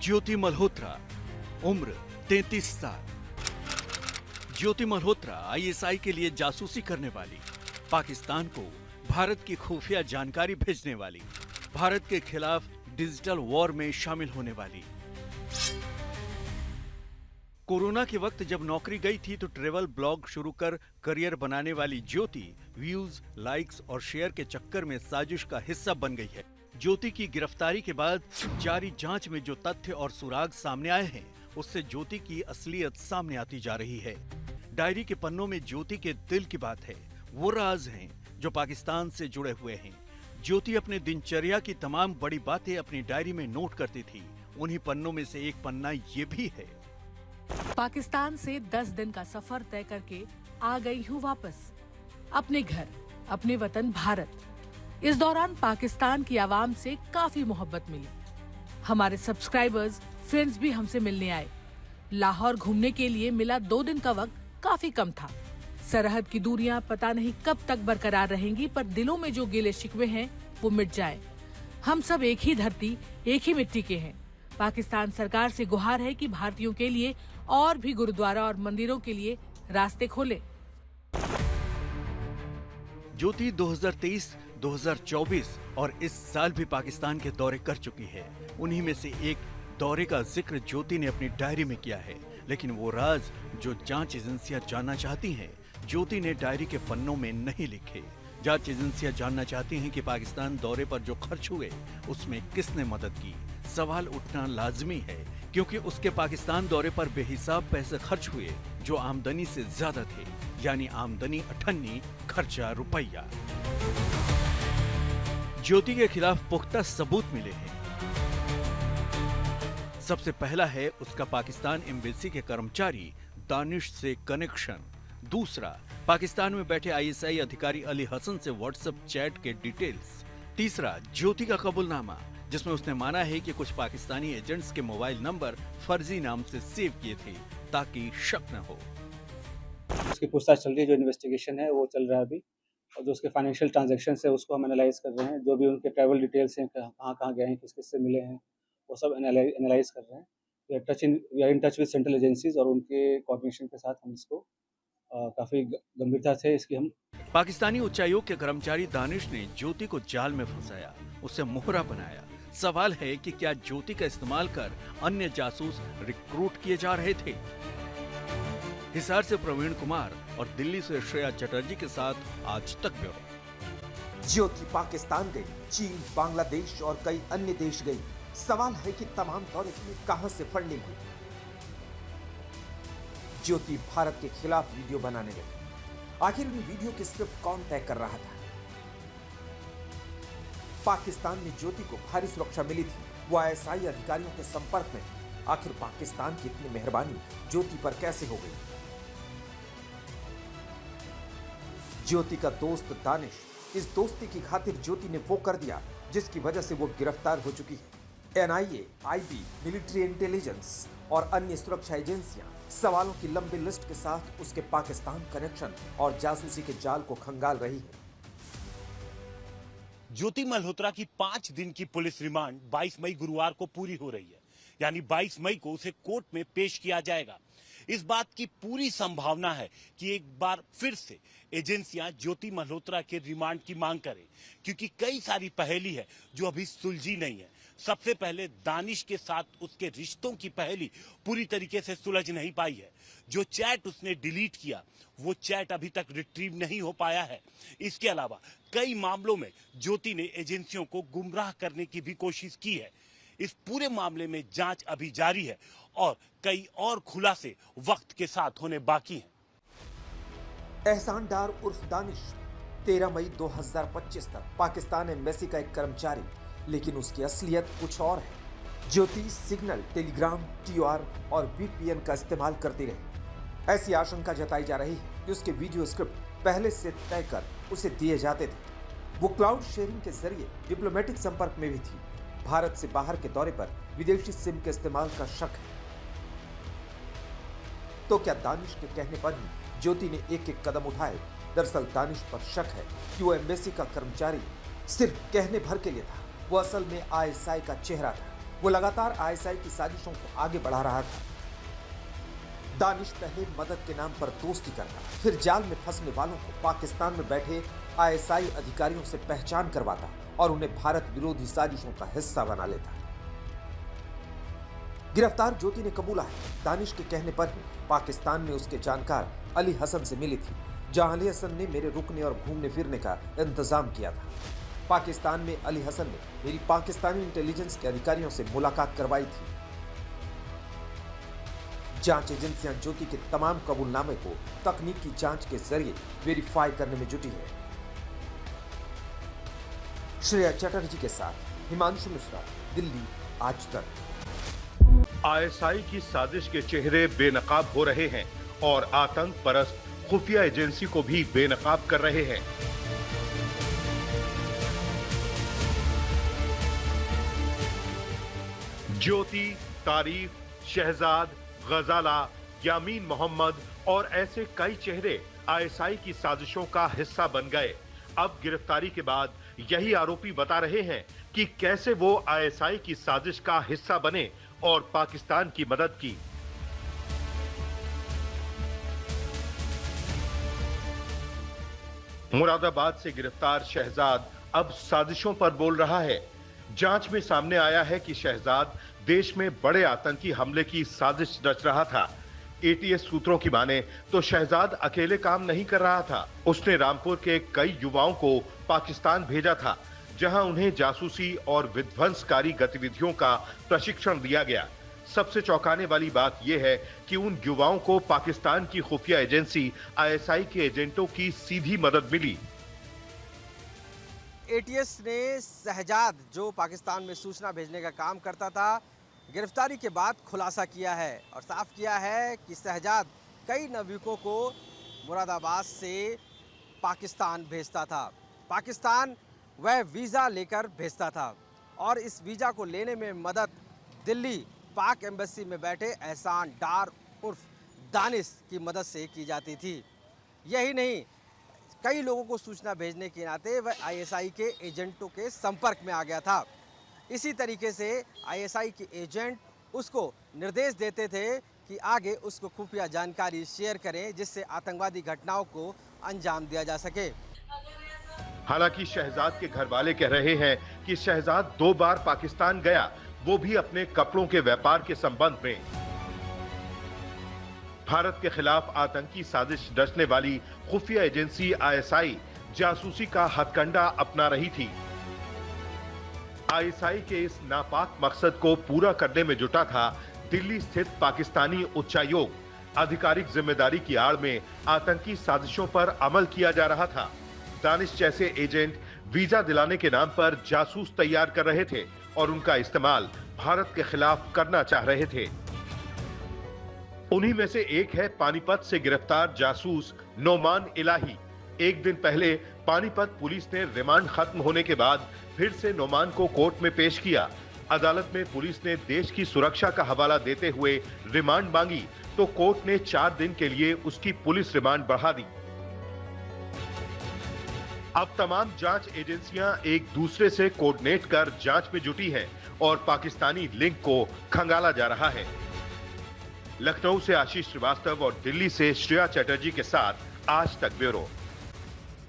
ज्योति मल्होत्रा, उम्र 33 साल। ज्योति मल्होत्रा आईएसआई के लिए जासूसी करने वाली, पाकिस्तान को भारत की खुफिया जानकारी भेजने वाली, भारत के खिलाफ डिजिटल वॉर में शामिल होने वाली। कोरोना के वक्त जब नौकरी गई थी तो ट्रेवल ब्लॉग शुरू कर करियर बनाने वाली ज्योति व्यूज, लाइक्स और शेयर के चक्कर में साजिश का हिस्सा बन गई है। ज्योति की गिरफ्तारी के बाद जारी जांच में जो तथ्य और सुराग सामने आए हैं, उससे ज्योति की असलियत सामने आती जा रही है। डायरी के पन्नों में ज्योति के दिल की बात है, वो राज हैं जो पाकिस्तान से जुड़े हुए हैं। ज्योति अपने दिनचर्या की तमाम बड़ी बातें अपनी डायरी में नोट करती थी। उन्हीं पन्नों में से एक पन्ना ये भी है। पाकिस्तान से 10 दिन का सफर तय करके आ गई हूँ वापस अपने घर, अपने वतन भारत। इस दौरान पाकिस्तान की आवाम से काफी मोहब्बत मिली। हमारे सब्सक्राइबर्स, फ्रेंड्स भी हमसे मिलने आए। लाहौर घूमने के लिए मिला 2 दिन का वक्त काफी कम था। सरहद की दूरियां पता नहीं कब तक बरकरार रहेंगी, पर दिलों में जो गिले शिकवे हैं वो मिट जाएं। हम सब एक ही धरती, एक ही मिट्टी के हैं। पाकिस्तान सरकार से गुहार है कि भारतीयों के लिए और भी गुरुद्वारा और मंदिरों के लिए रास्ते खोले। ज्योति 2023, 2024 और इस साल भी पाकिस्तान के दौरे कर चुकी है। उन्हीं में से एक दौरे का जिक्र ज्योति ने अपनी डायरी में किया है, लेकिन वो राज जो जांच एजेंसियां जानना चाहती हैं, ज्योति ने डायरी के पन्नों में नहीं लिखे। जांच एजेंसियां जानना चाहती हैं कि पाकिस्तान दौरे पर जो खर्च हुए उसमें किसने मदद की। सवाल उठना लाजमी है क्योंकि उसके पाकिस्तान दौरे पर बेहिसाब पैसे खर्च हुए जो आमदनी से ज्यादा थे, यानी आमदनी 98, खर्चा रुपया। ज्योति के खिलाफ पुख्ता सबूत मिले हैं। सबसे पहला है उसका पाकिस्तान एम्बेसी के कर्मचारी दानिश से कनेक्शन। दूसरा, पाकिस्तान में बैठे आईएसआई अधिकारी अली हसन से व्हाट्सएप चैट के डिटेल्स। तीसरा, ज्योति का कबूलनामा जिसमें उसने माना है कि कुछ पाकिस्तानी एजेंट्स के मोबाइल नंबर फर्जी नाम से सेव किए थे ताकि शक न हो। उसकी पूछताछ चल रही है, जो इन्वेस्टिगेशन है वो चल रहा है अभी, और जो उसके फाइनेंशियल ट्रांजैक्शन है उसको हम एनालाइज कर रहे हैं। जो भी उनके ट्रैवल डिटेल्स हैं, कहाँ कहाँ गए हैं, किस किस से मिले हैं, वो सब एनालाइज कर रहे हैं। We are in touch with central agencies और उनके कोऑर्डिनेशन के साथ हम इसको काफी गंभीरता से इसकी हम। पाकिस्तानी उच्चायोग के कर्मचारी दानिश ने ज्योति को जाल में फंसाया, उसे मोहरा बनाया। सवाल है कि क्या ज्योति का इस्तेमाल कर अन्य जासूस रिक्रूट किए जा रहे थे। हिसार से प्रवीण कुमार और दिल्ली से श्रेया चटर्जी के साथ आज तक ब्यूरो। ज्योति पाकिस्तान गई, चीन, बांग्लादेश और कई अन्य देश गई। सवाल है कि तमाम दौरे में कहां से फंडिंग हुई। ज्योति भारत के खिलाफ वीडियो बनाने लगी। आखिर उन वीडियो की स्क्रिप्ट कौन तय कर रहा था? पाकिस्तान में ज्योति को भारी सुरक्षा मिली थी, वो आईएसआई अधिकारियों के संपर्क में थी। आखिर पाकिस्तान की इतनी मेहरबानी ज्योति पर कैसे हो गई? ज्योति का दोस्त दानिश, इस दोस्ती की खातिर ज्योति ने वो कर दिया जिसकी वजह से वो गिरफ्तार हो चुकी है। एनआईए, आईबी, मिलिट्री इंटेलिजेंस और अन्य सुरक्षा एजेंसियां सवालों की लंबी लिस्ट के साथ उसके पाकिस्तान कनेक्शन और जासूसी के जाल को खंगाल रही है। ज्योति मल्होत्रा की 5 दिन की पुलिस रिमांड 22 मई गुरुवार को पूरी हो रही है, यानी 22 मई को उसे कोर्ट में पेश किया जाएगा। इस बात की पूरी संभावना है कि एक बार फिर से एजेंसियां ज्योति मल्होत्रा के रिमांड की मांग करें, क्योंकि कई सारी पहेली है जो अभी सुलझी नहीं है। सबसे पहले दानिश के साथ उसके रिश्तों की पहेली पूरी तरीके से सुलझ नहीं पाई है। जो चैट उसने डिलीट किया वो चैट अभी तक रिट्रीव नहीं हो पाया है। इसके अलावा कई मामलों में ज्योति ने एजेंसियों को गुमराह करने की भी कोशिश की है। इस पूरे मामले में जांच अभी जारी है और कई और खुलासे वक्त के साथ होने बाकी हैं। एहसान डार उर्फ दानिश 13 मई 2025 तक पाकिस्तान एम्बेसी का एक कर्मचारी, लेकिन उसकी असलियत कुछ और है। ज्योति सिग्नल, टेलीग्राम, टीआर और वीपीएन का इस्तेमाल करती रही। ऐसी आशंका जताई जा रही है कि उसके वीडियो स्क्रिप्ट पहले से तय कर उसे दिए जाते थे। वो क्लाउड शेयरिंग के जरिए डिप्लोमेटिक संपर्क में भी थी। भारत से बाहर के दौरे पर विदेशी सिम के इस्तेमाल का शक है। तो क्या दानिश के कहने पर ही ज्योति ने एक एक कदम उठाए? दरअसल दानिश पर शक है कि वो एम्बेसी का कर्मचारी सिर्फ कहने भर के लिए था। वो असल में आईएसआई का चेहरा था। वो लगातार आईएसआई की साजिशों को आगे बढ़ा रहा था। दानिश पहले मदद के नाम पर दोस्ती करता, फिर जाल में फंसने वालों को पाकिस्तान में बैठे आईएसआई अधिकारियों से पहचान करवाता और उन्हें भारत विरोधी साजिशों का हिस्सा बना लेता। गिरफ्तार ज्योति ने कबूला है दानिश के कहने पर ही पाकिस्तान में उसके जानकार अली हसन से मिली थी, जहां अली हसन ने मेरे रुकने और घूमने फिरने का इंतजाम किया था। पाकिस्तान में अली हसन ने मेरी पाकिस्तानी इंटेलिजेंस के अधिकारियों से मुलाकात करवाई थी। जांच एजेंसियां ज्योति के तमाम कबूलनामे को तकनीकी जांच के जरिए वेरीफाई करने में जुटी है। श्रेया चटर्जी के साथ हिमांशु मिश्रा, दिल्ली, आज तक। आईएसआई की साजिश के चेहरे बेनकाब हो रहे हैं और आतंक परस्त खुफिया एजेंसी को भी बेनकाब कर रहे हैं। ज्योति, तारीफ, शहजाद, गजाला, यामीन मोहम्मद और ऐसे कई चेहरे आईएसआई की साजिशों का हिस्सा बन गए। अब गिरफ्तारी के बाद यही आरोपी बता रहे हैं कि कैसे वो आईएसआई की साजिश का हिस्सा बने और पाकिस्तान की मदद की। मुरादाबाद से गिरफ्तार शहजाद अब साजिशों पर बोल रहा है। जांच में सामने आया है कि शहजाद देश में बड़े आतंकी हमले की साजिश रच रहा था। एटीएस सूत्रों की माने तो शहजाद अकेले काम नहीं कर रहा था। उसने रामपुर के कई युवाओं को पाकिस्तान भेजा था, जहां उन्हें जासूसी और विध्वंसकारी गतिविधियों का प्रशिक्षण दिया गया। सबसे चौंकाने वाली बात यह है कि उन युवाओं को पाकिस्तान की खुफिया एजेंसी आईएसआई के एजेंटों की सीधी मदद मिली। एटीएस ने शहजाद, जो पाकिस्तान में सूचना भेजने का काम करता था, गिरफ्तारी के बाद खुलासा किया है और साफ किया है कि शहजाद कई नाविकों को मुरादाबाद से पाकिस्तान भेजता था। पाकिस्तान वह वीज़ा लेकर भेजता था और इस वीज़ा को लेने में मदद दिल्ली पाक एम्बेसी में बैठे एहसान डार उर्फ दानिश की मदद से की जाती थी। यही नहीं, कई लोगों को सूचना भेजने के नाते वह आईएसआई के एजेंटों के संपर्क में आ गया था। इसी तरीके से आईएसआई के एजेंट उसको निर्देश देते थे कि आगे उसको खुफिया जानकारी शेयर करें, जिससे आतंकवादी घटनाओं को अंजाम दिया जा सके। हालांकि शहजाद के घर वाले कह रहे हैं कि शहजाद 2 बार पाकिस्तान गया, वो भी अपने कपड़ों के व्यापार के संबंध में। भारत के खिलाफ आतंकी साजिश रचने वाली खुफिया एजेंसी आईएसआई जासूसी का हथकंडा अपना रही थी। आईएसआई के इस नापाक मकसद को पूरा करने में जुटा था दिल्ली स्थित पाकिस्तानी उच्चायोग। आधिकारिक जिम्मेदारी की आड़ में आतंकी साजिशों पर अमल किया जा रहा था। दानिश जैसे एजेंट वीजा दिलाने के नाम पर जासूस तैयार कर रहे थे और उनका इस्तेमाल भारत के खिलाफ करना चाह रहे थे। उन्हीं में से एक है पानीपत से गिरफ्तार जासूस नोमान इलाही। एक दिन पहले पानीपत पुलिस ने रिमांड खत्म होने के बाद फिर से नोमान को कोर्ट में पेश किया। अदालत में पुलिस ने देश की सुरक्षा का हवाला देते हुए रिमांड मांगी तो कोर्ट ने 4 दिन के लिए उसकी पुलिस रिमांड बढ़ा दी। अब तमाम जांच एजेंसियां एक दूसरे से कोऑर्डिनेट कर जांच में जुटी हैं और पाकिस्तानी लिंक को खंगाला जा रहा है। लखनऊ से आशीष श्रीवास्तव और दिल्ली से श्रेया चटर्जी के साथ आज तक ब्यूरो।